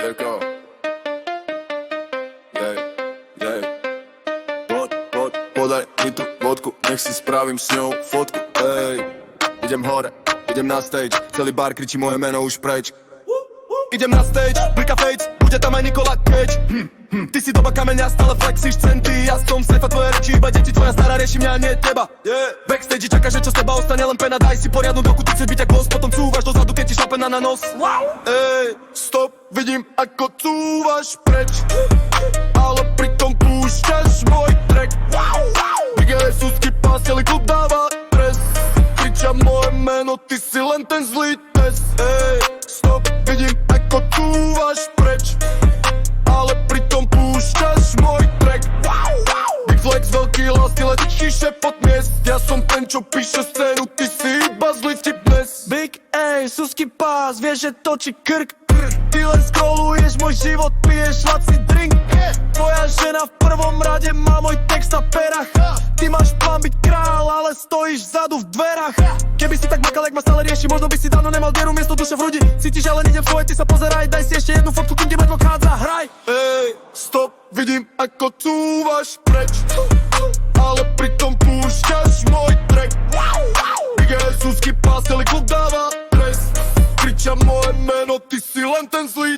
Jeko. Jej. Podaj mi tú vodku, nech si spravím s ňou fotku. Ej, idem hore, idem na stage, celý bar kričí moje meno už preč. Idem na stage, blika Fates, bude tam aj Nikola Cage. Ty si doba kameňa, stále flexíš centy. Ja som sefa, tvoje reči, iba deti, tvoja stará rieši mňa, nie teba. Backstage čaká, že čo z teba ostane len pena. Daj si poriadnu doku, ty chceš byť jak boss, potom cúvaš dozadu, keď ti šlape na nos. Ej, stop, vidím ako cúvaš preč, ale pritom púšťaš môj track. Big Jesusky pás, celý klub dáva dres, kričia moje meno, ty si len ten zlý test. Ej, stop, vidím ako cúvaš preč, ale pritom púšťaš môj track. Big flex, veľký hlas, ty letíš šepot miest. Ja som ten, čo píše scénu, ty si iba zlý vtip dnes. Big A, Susky pás, vieš, že točí krk. Ty len scrolluješ môj život, piješ laci drink. Tvoja žena v prvom rade má môj text na perách. Ty máš plán byť král, ale stojíš vzadu v dverách. Keby si tak makal, jak ma stále rieši, možno by si dávno nemal dieru miesto duše v hrudi. Cítiš, ale idem svoje, ty sa pozeraj, daj si ešte jednu fotku, kým ti medlo chádza, hraj. Ej, stop, vidím ako cúvaš preč, ale pritom púšťaš môj track. Big Jesusky pás, celý klub dáva dres, kričia moje meno, ty si len ten zlý